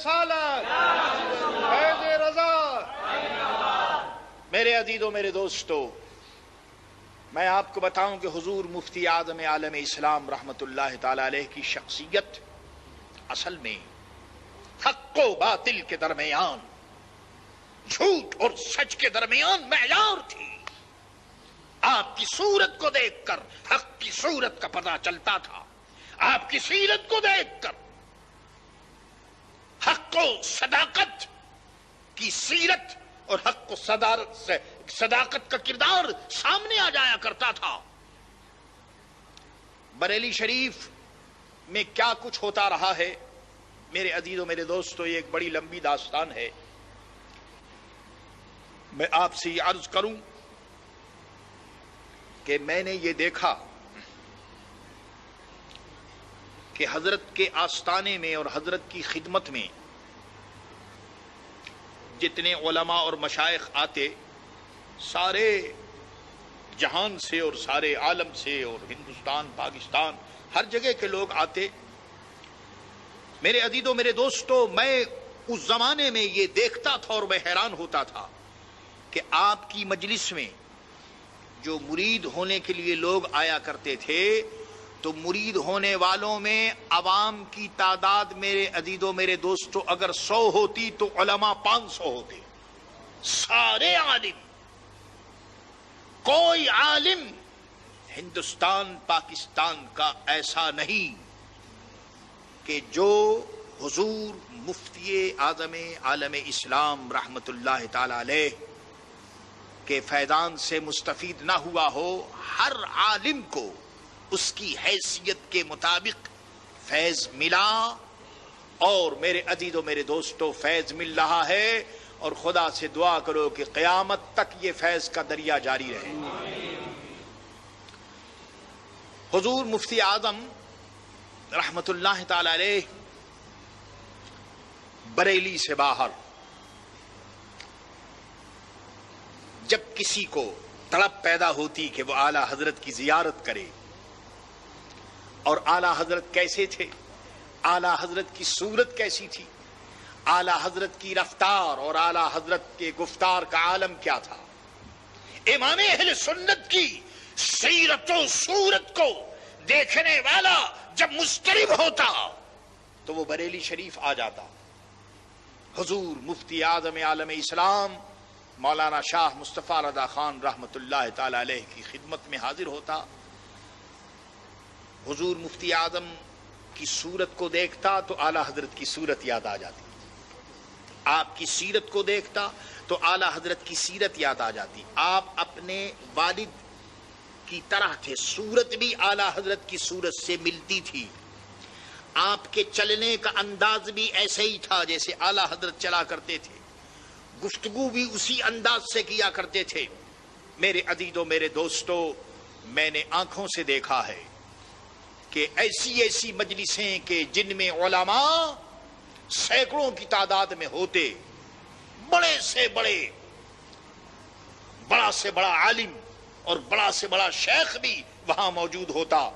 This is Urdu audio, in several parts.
رسالت، فیض رضا۔ میرے عزیزو، میرے دوستو، میں آپ کو بتاؤں کہ حضور مفتی اعظم عالم اسلام رحمت اللہ تعالی علیہ کی شخصیت اصل میں حق و باطل کے درمیان، جھوٹ اور سچ کے درمیان معیار تھی۔ آپ کی صورت کو دیکھ کر حق کی صورت کا پتہ چلتا تھا، آپ کی سیرت کو دیکھ کر حق و صداقت کی سیرت اور حق و صداقت کا کردار سامنے آ جایا کرتا تھا۔ بریلی شریف میں کیا کچھ ہوتا رہا ہے میرے عزیزوں، میرے دوستو، یہ ایک بڑی لمبی داستان ہے۔ میں آپ سے یہ عرض کروں کہ میں نے یہ دیکھا کہ حضرت کے آستانے میں اور حضرت کی خدمت میں جتنے علماء اور مشائخ آتے، سارے جہان سے اور سارے عالم سے اور ہندوستان، پاکستان، ہر جگہ کے لوگ آتے۔ میرے عزیزوں، میرے دوستو، میں اس زمانے میں یہ دیکھتا تھا اور میں حیران ہوتا تھا کہ آپ کی مجلس میں جو مرید ہونے کے لیے لوگ آیا کرتے تھے، تو مرید ہونے والوں میں عوام کی تعداد، میرے عزیزوں، میرے دوستو، اگر 100 ہوتی تو علماء 500 ہوتے، سارے عالم۔ کوئی عالم ہندوستان پاکستان کا ایسا نہیں کہ جو حضور مفتی اعظم عالم اسلام رحمت اللہ تعالی علیہ کے فیضان سے مستفید نہ ہوا ہو۔ ہر عالم کو اس کی حیثیت کے مطابق فیض ملا، اور میرے عزیزوں، میرے دوستو، فیض مل رہا ہے، اور خدا سے دعا کرو کہ قیامت تک یہ فیض کا دریا جاری رہے۔ حضور مفتی اعظم رحمت اللہ تعالی علیہ بریلی سے باہر جب کسی کو تڑپ پیدا ہوتی کہ وہ اعلی حضرت کی زیارت کرے، اور اعلی حضرت کیسے تھے، اعلی حضرت کی صورت کیسی تھی، اعلی حضرت کی رفتار اور اعلی حضرت کے گفتار کا عالم کیا تھا، امام اہل سنت کی سیرت و صورت کو دیکھنے والا جب مضطرب ہوتا تو وہ بریلی شریف آ جاتا۔ حضور مفتی اعظم عالم اسلام مولانا شاہ مصطفیٰ رضا خان رحمت اللہ تعالی علیہ کی خدمت میں حاضر ہوتا۔ حضور مفتی اعظم کی صورت کو دیکھتا تو اعلی حضرت کی صورت یاد آ جاتی، آپ کی سیرت کو دیکھتا تو اعلی حضرت کی سیرت یاد آ جاتی۔ آپ اپنے والد کی طرح تھے، صورت بھی اعلی حضرت کی صورت سے ملتی تھی، آپ کے چلنے کا انداز بھی ایسے ہی تھا جیسے اعلی حضرت چلا کرتے تھے، گفتگو بھی اسی انداز سے کیا کرتے تھے۔ میرے عزیزوں، میرے دوستو، میں نے آنکھوں سے دیکھا ہے کہ ایسی ایسی مجلسیں کہ جن میں علماء سینکڑوں کی تعداد میں ہوتے، بڑے سے بڑے، بڑا سے بڑا عالم اور بڑا سے بڑا شیخ بھی وہاں موجود ہوتا۔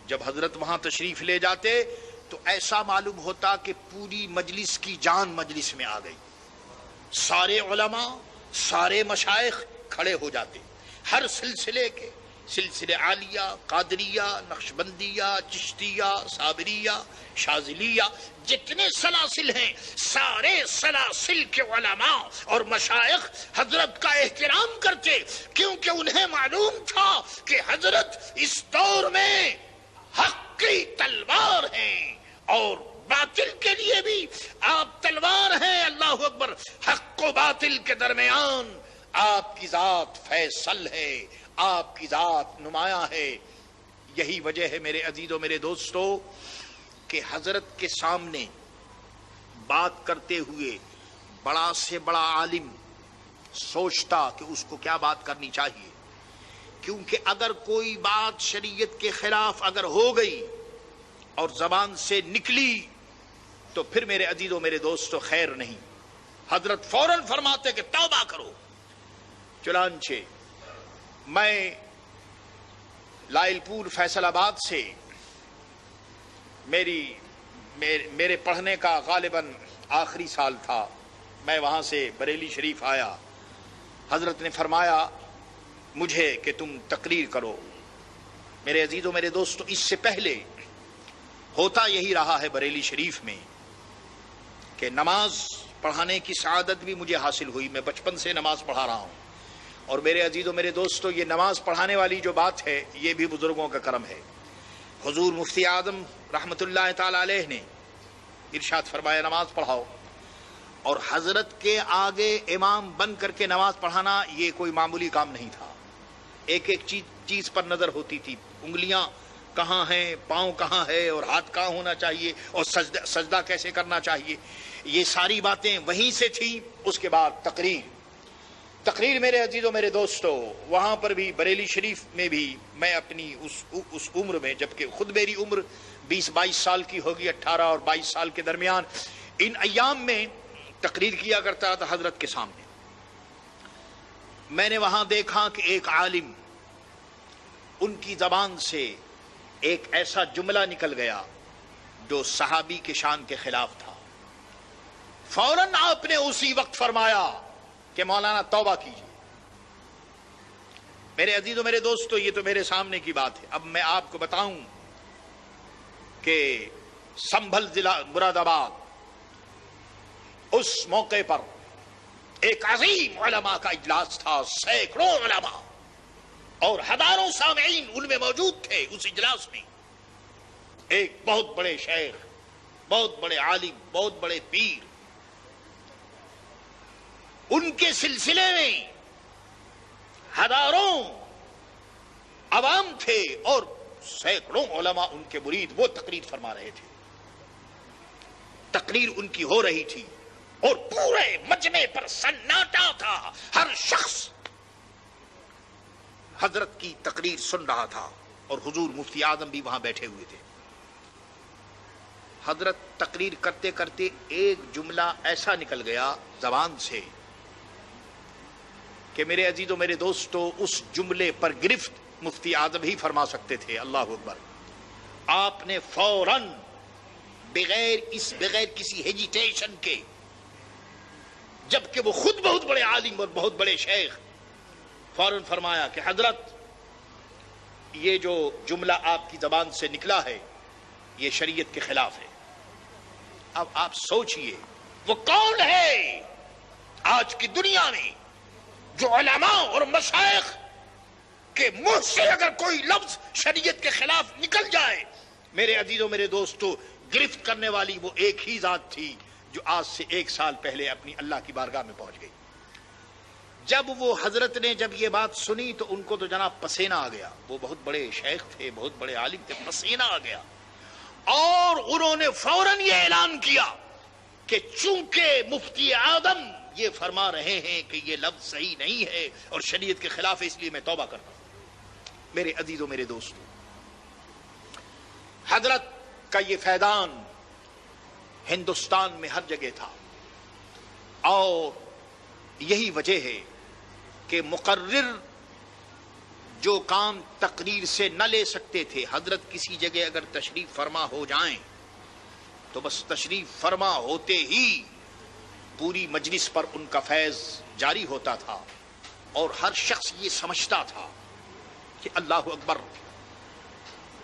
جب حضرت وہاں تشریف لے جاتے تو ایسا معلوم ہوتا کہ پوری مجلس کی جان مجلس میں آ گئی، سارے علماء، سارے مشائخ کھڑے ہو جاتے، ہر سلسلے کے، سلسلے عالیہ، قادریہ، نقشبندیہ، چشتیہ، صابریہ، شاذلیہ، جتنے سلاسل ہیں، سارے سلاسل کے علماء اور مشائخ حضرت کا احترام کرتے، کیونکہ انہیں معلوم تھا کہ حضرت اس دور میں حق کی تلوار ہیں اور باطل کے لیے بھی آپ تلوار ہیں۔ اللہ اکبر! حق و باطل کے درمیان آپ کی ذات فیصل ہے، آپ کی ذات نمایاں ہے۔ یہی وجہ ہے میرے عزیزوں، میرے دوستو، کہ حضرت کے سامنے بات کرتے ہوئے بڑا سے بڑا عالم سوچتا کہ اس کو کیا بات کرنی چاہیے، کیونکہ اگر کوئی بات شریعت کے خلاف اگر ہو گئی اور زبان سے نکلی تو پھر میرے عزیزوں، میرے دوستو، خیر نہیں۔ حضرت فوراً فرماتے کہ توبہ کرو۔ چنانچہ میں لائل پور فیصل آباد سے میرے پڑھنے کا غالباً آخری سال تھا، میں وہاں سے بریلی شریف آیا، حضرت نے فرمایا مجھے کہ تم تقریر کرو۔ میرے عزیزوں میرے دوستو، اس سے پہلے ہوتا یہی رہا ہے بریلی شریف میں کہ نماز پڑھانے کی سعادت بھی مجھے حاصل ہوئی، میں بچپن سے نماز پڑھا رہا ہوں، اور میرے عزیزوں میرے دوستو یہ نماز پڑھانے والی جو بات ہے یہ بھی بزرگوں کا کرم ہے۔ حضور مفتی اعظم رحمۃ اللہ تعالی علیہ نے ارشاد فرمایا نماز پڑھاؤ، اور حضرت کے آگے امام بن کر کے نماز پڑھانا یہ کوئی معمولی کام نہیں تھا، ایک ایک چیز پر نظر ہوتی تھی، انگلیاں کہاں ہیں، پاؤں کہاں ہے، اور ہاتھ کہاں ہونا چاہیے، اور سجدہ کیسے کرنا چاہیے، یہ ساری باتیں وہیں سے تھی۔ اس کے بعد تقریر میرے عزیزوں میرے دوستو، وہاں پر بھی بریلی شریف میں بھی میں اپنی اس عمر میں، جبکہ خود میری عمر 20-22 سال کی ہوگی، 18 اور 22 سال کے درمیان، ان ایام میں تقریر کیا کرتا تھا حضرت کے سامنے۔ میں نے وہاں دیکھا کہ ایک عالم، ان کی زبان سے ایک ایسا جملہ نکل گیا جو صحابی کے شان کے خلاف تھا، فوراً آپ نے اسی وقت فرمایا کہ مولانا توبہ کیجیے۔ میرے عزیزوں میرے دوستو، یہ تو میرے سامنے کی بات ہے، اب میں آپ کو بتاؤں کہ سنبھل ضلع مراد آباد، اس موقع پر ایک عظیم علماء کا اجلاس تھا، سینکڑوں علماء اور ہزاروں سامعین ان میں موجود تھے۔ اس اجلاس میں ایک بہت بڑے شیخ، بہت بڑے عالم، بہت بڑے پیر، ان کے سلسلے میں ہزاروں عوام تھے اور سینکڑوں علماء ان کے مرید، وہ تقریر فرما رہے تھے، تقریر ان کی ہو رہی تھی، اور پورے مجمع پر سناٹا تھا، ہر شخص حضرت کی تقریر سن رہا تھا، اور حضور مفتی اعظم بھی وہاں بیٹھے ہوئے تھے۔ حضرت تقریر کرتے کرتے ایک جملہ ایسا نکل گیا زبان سے کہ میرے عزیزوں میرے دوستو، اس جملے پر گرفت مفتی اعظم ہی فرما سکتے تھے۔ اللہ اکبر! آپ نے فوراً بغیر کسی ہیجیٹیشن کے، جبکہ وہ خود بہت بڑے عالم اور بہت بڑے شیخ، فوراً فرمایا کہ حضرت یہ جو جملہ آپ کی زبان سے نکلا ہے یہ شریعت کے خلاف ہے۔ اب آپ سوچئے وہ کون ہے آج کی دنیا میں جو علماء اور مشائخ کے منہ سے اگر کوئی لفظ شریعت کے خلاف نکل جائے، میرے عزیزوں میرے دوستو، گرفت کرنے والی وہ ایک ہی ذات تھی جو آج سے 1 سال پہلے اپنی اللہ کی بارگاہ میں پہنچ گئی۔ جب وہ حضرت نے جب یہ بات سنی تو ان کو تو جناب پسینہ آ گیا، وہ بہت بڑے شیخ تھے، بہت بڑے عالم تھے، پسینہ آ گیا، اور انہوں نے فوراً یہ اعلان کیا کہ چونکہ مفتی اعظم یہ فرما رہے ہیں کہ یہ لفظ صحیح نہیں ہے اور شریعت کے خلاف ہے، اس لیے میں توبہ کرتا ہوں۔ میرے عزیزوں میرے دوستو، حضرت کا یہ فیضان ہندوستان میں ہر جگہ تھا، اور یہی وجہ ہے کہ مقرر جو کام تقریر سے نہ لے سکتے تھے، حضرت کسی جگہ اگر تشریف فرما ہو جائیں تو بس تشریف فرما ہوتے ہی پوری مجلس پر ان کا فیض جاری ہوتا تھا، اور ہر شخص یہ سمجھتا تھا کہ اللہ اکبر،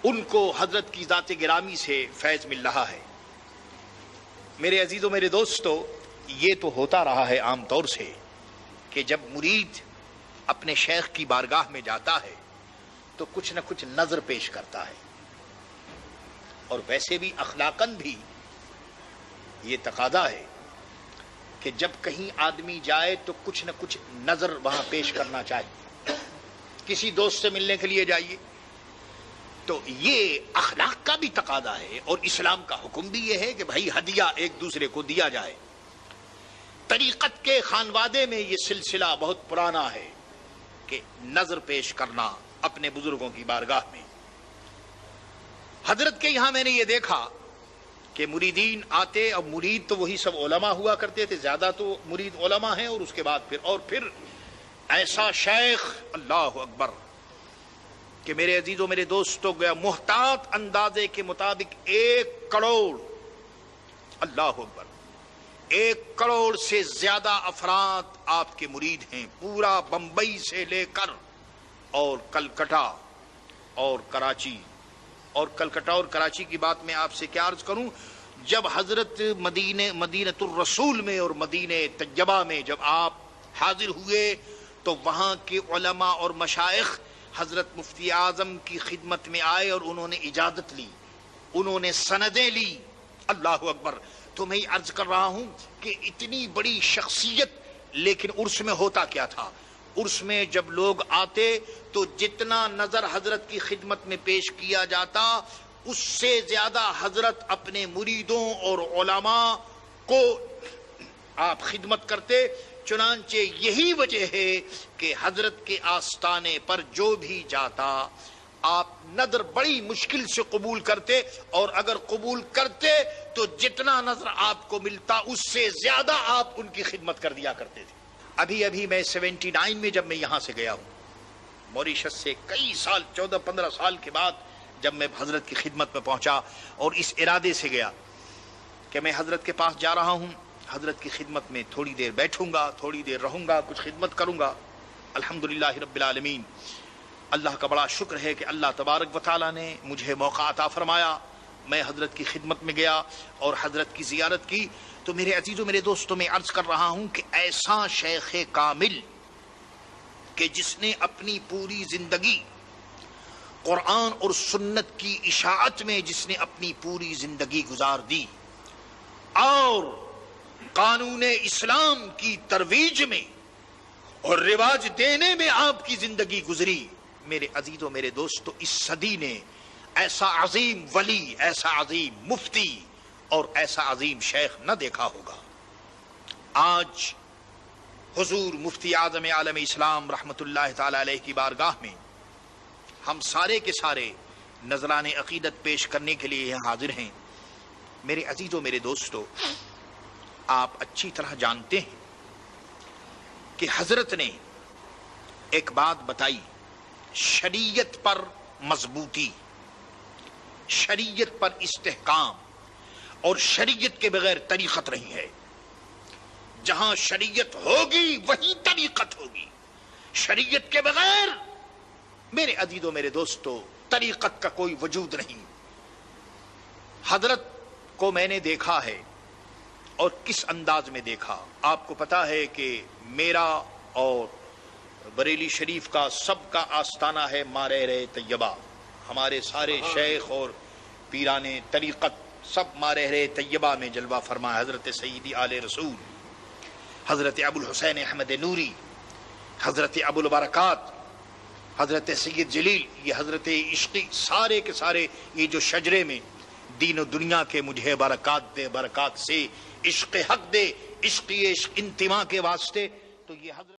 ان کو حضرت کی ذات گرامی سے فیض مل رہا ہے۔ میرے عزیزوں میرے دوستو، یہ تو ہوتا رہا ہے عام طور سے کہ جب مرید اپنے شیخ کی بارگاہ میں جاتا ہے تو کچھ نہ کچھ نظر پیش کرتا ہے، اور ویسے بھی اخلاقاً بھی یہ تقاضا ہے کہ جب کہیں آدمی جائے تو کچھ نہ کچھ نظر وہاں پیش کرنا چاہیے۔ کسی دوست سے ملنے کے لیے جائیے تو یہ اخلاق کا بھی تقاضا ہے، اور اسلام کا حکم بھی یہ ہے کہ بھائی ہدیہ ایک دوسرے کو دیا جائے۔ طریقت کے خانوادے میں یہ سلسلہ بہت پرانا ہے کہ نظر پیش کرنا اپنے بزرگوں کی بارگاہ میں۔ حضرت کے یہاں میں نے یہ دیکھا کہ مریدین آتے، اور مرید تو وہی سب علماء ہوا کرتے تھے، زیادہ تو مرید علماء ہیں، اور اس کے بعد پھر ایسا شیخ، اللہ اکبر، کہ میرے عزیزوں میرے دوستوں، گیا محتاط اندازے کے مطابق 1 کروڑ، اللہ اکبر، 1 کروڑ سے زیادہ افراد آپ کے مرید ہیں، پورا بمبئی سے لے کر اور کلکتہ اور کراچی، اور کلکتہ اور کراچی کی بات میں آپ سے کیا عرض کروں، جب حضرت مدینہ الرسول میں اور مدینہ طیبہ میں جب آپ حاضر ہوئے تو وہاں کے علماء اور مشائخ حضرت مفتی اعظم کی خدمت میں آئے اور انہوں نے اجازت لی، انہوں نے سندیں لی۔ اللہ اکبر! تو میں عرض کر رہا ہوں کہ اتنی بڑی شخصیت، لیکن عرس میں ہوتا کیا تھا؟ عرس میں جب لوگ آتے تو جتنا نظر حضرت کی خدمت میں پیش کیا جاتا اس سے زیادہ حضرت اپنے مریدوں اور علماء کو آپ خدمت کرتے۔ چنانچہ یہی وجہ ہے کہ حضرت کے آستانے پر جو بھی جاتا آپ نظر بڑی مشکل سے قبول کرتے، اور اگر قبول کرتے تو جتنا نظر آپ کو ملتا اس سے زیادہ آپ ان کی خدمت کر دیا کرتے تھے۔ ابھی میں 79 میں جب میں یہاں سے گیا ہوں موریشس سے، کئی سال 14-15 سال کے بعد جب میں حضرت کی خدمت میں پہنچا اور اس ارادے سے گیا کہ میں حضرت کے پاس جا رہا ہوں، حضرت کی خدمت میں تھوڑی دیر بیٹھوں گا، تھوڑی دیر رہوں گا، کچھ خدمت کروں گا۔ الحمدللہ رب العالمین، اللہ کا بڑا شکر ہے کہ اللہ تبارک و تعالیٰ نے مجھے موقع عطا فرمایا، میں حضرت کی خدمت میں گیا اور حضرت کی زیارت کی۔ تو میرے عزیزوں، میرے دوستوں، میں عرض کر رہا ہوں کہ ایسا شیخ کامل کہ جس نے اپنی پوری زندگی قرآن اور سنت کی اشاعت میں جس نے اپنی پوری زندگی گزار دی اور قانون اسلام کی ترویج میں اور رواج دینے میں آپ کی زندگی گزری، میرے عزیزوں، میرے دوستوں، اس صدی نے ایسا عظیم ولی، ایسا عظیم مفتی اور ایسا عظیم شیخ نہ دیکھا ہوگا۔ آج حضور مفتی اعظم عالم اسلام رحمت اللہ تعالی علیہ کی بارگاہ میں ہم سارے کے سارے نذران عقیدت پیش کرنے کے لیے یہاں حاضر ہیں۔ میرے عزیزوں، میرے دوستوں، آپ اچھی طرح جانتے ہیں کہ حضرت نے ایک بات بتائی، شریعت پر مضبوطی، شریعت پر استحکام، اور شریعت کے بغیر طریقت نہیں ہے۔ جہاں شریعت ہوگی وہیں طریقت ہوگی، شریعت کے بغیر میرے عزیزوں، میرے دوستوں، طریقت کا کوئی وجود نہیں۔ حضرت کو میں نے دیکھا ہے، اور کس انداز میں دیکھا، آپ کو پتا ہے کہ میرا اور بریلی شریف کا سب کا آستانہ ہے مارہر طیبہ، ہمارے سارے شیخ اور پیران طریقت سب مارہر طیبہ میں جلوہ فرما، حضرت سیدی آل رسول، حضرت ابو الحسین احمد نوری، حضرت ابو البرکات، حضرت سید جلیل، یہ حضرت عشقی، سارے کے سارے یہ جو شجرے میں دین و دنیا کے مجھے برکات دے، برکات سے عشق حق دے، عشق انتما کے واسطے، تو یہ حضرت